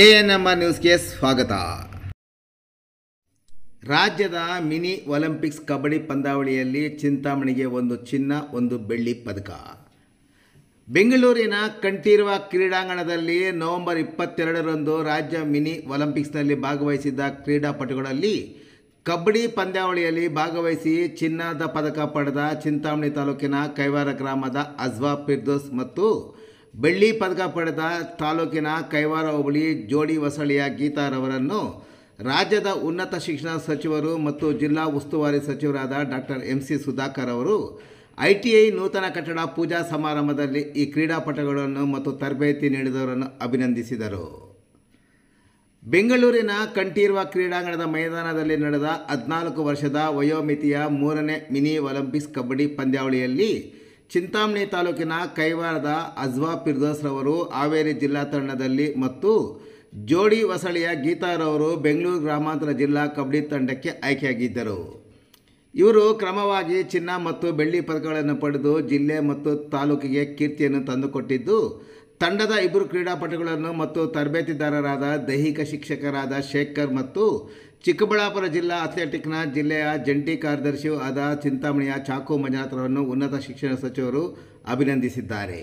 ANMR ನ್ಯೂಸ್ಗೆ ಸ್ವಾಗತ. ರಾಜ್ಯದ ಮಿನಿ ಒಲಿಂಪಿಕ್ಸ್ ಕಬಡ್ಡಿ ಪಂದ್ಯಾವಳಿಯಲ್ಲಿ ಚಿಂತಾಮಣಿಗೆ 1 ಚಿನ್ನ 1 ಬೆಳ್ಳಿ ಪದಕ. ಬೆಂಗಳೂರಿನ ಕಂಠೀರವ ಕ್ರೀಡಾಂಗಣದಲ್ಲಿ ನವೆಂಬರ್ 22ರಂದು ರಾಜ್ಯ ಮಿನಿ ಒಲಿಂಪಿಕ್ಸ್ನಲ್ಲಿ ಭಾಗವಹಿಸಿದ್ದ ಕ್ರೀಡಾಪಟುಗಳಲ್ಲಿ ಕಬಡ್ಡಿ ಪಂದ್ಯಾವಳಿಯಲ್ಲಿ ಭಾಗವಹಿಸಿ ಚಿನ್ನದ ಪದಕ ಪಡೆದ ಚಿಂತಾಮಣಿ ತಾಲೂಕಿನ ಕೈವಾರ ಗ್ರಾಮದ ಅಜ್ವಾ ಫಿರ್ದೋಸ್ ಮತ್ತು ಬೆಳ್ಳಿ ಪದಕ ಪಡೆದ ತಾಲೂಕಿನ ಕೈವಾರ ಹೋಬಳಿ ಜೋಡಿ ಹೊಸಳ್ಳಿಯ ಗೀತಾರವರನ್ನು ರಾಜ್ಯದ ಉನ್ನತ ಶಿಕ್ಷಣ ಸಚಿವರು ಮತ್ತು ಜಿಲ್ಲಾ ಉಸ್ತುವಾರಿ ಸಚಿವರಾದ ಡಾಕ್ಟರ್ MC ಸುಧಾಕರ್ ಅವರು ITI ನೂತನ ಕಟ್ಟಡ ಪೂಜಾ ಸಮಾರಂಭದಲ್ಲಿ ಈ ಕ್ರೀಡಾಪಟುಗಳನ್ನು ಮತ್ತು ತರಬೇತಿ ನೀಡಿದವರನ್ನು ಅಭಿನಂದಿಸಿದರು. ಬೆಂಗಳೂರಿನ ಕಂಠೀರವ ಕ್ರೀಡಾಂಗಣದ ಮೈದಾನದಲ್ಲಿ ನಡೆದ 14 ವರ್ಷದ ವಯೋಮಿತಿಯ 3ನೇ ಮಿನಿ ಒಲಿಂಪಿಕ್ಸ್ ಕಬಡ್ಡಿ ಪಂದ್ಯಾವಳಿಯಲ್ಲಿ ಚಿಂತಾಮಣಿ ತಾಲೂಕಿನ ಕೈವಾರದ ಅಜ್ವಾ ಫಿರ್ದೋಸ್ ರವರು ಹಾವೇರಿ ಜಿಲ್ಲಾ ತಂಡದಲ್ಲಿ ಮತ್ತು ಜೋಡಿ ಹೊಸಳ್ಳಿಯ ಗೀತಾರವರು ಬೆಂಗಳೂರು ಗ್ರಾಮಾಂತರ ಜಿಲ್ಲಾ ಕಬಡ್ಡಿ ತಂಡಕ್ಕೆ ಆಯ್ಕೆಯಾಗಿದ್ದರು. ಇವರು ಕ್ರಮವಾಗಿ ಚಿನ್ನ ಮತ್ತು ಬೆಳ್ಳಿ ಪದಕಗಳನ್ನು ಪಡೆದು ಜಿಲ್ಲೆ ಮತ್ತು ತಾಲೂಕಿಗೆ ಕೀರ್ತಿಯನ್ನು ತಂದುಕೊಟ್ಟಿದ್ದು, ತಂಡದ 2 ಕ್ರೀಡಾಪಟುಗಳನ್ನು ಮತ್ತು ತರಬೇತಿದಾರರಾದ ದೈಹಿಕ ಶಿಕ್ಷಕರಾದ ಶೇಖರ್ ಮತ್ತು ಚಿಕ್ಕಬಳ್ಳಾಪುರ ಜಿಲ್ಲಾ ಅಥ್ಲೆಟಿಕ್ನ ಜಿಲ್ಲೆಯ ಜಂಟಿ ಕಾರ್ಯದರ್ಶಿಯೂ ಆದ ಚಿಂತಾಮಣಿಯ ಚಾಕು ಮಂಜುನಾಥರನ್ನು ಉನ್ನತ ಶಿಕ್ಷಣ ಸಚಿವರು ಅಭಿನಂದಿಸಿದ್ದಾರೆ.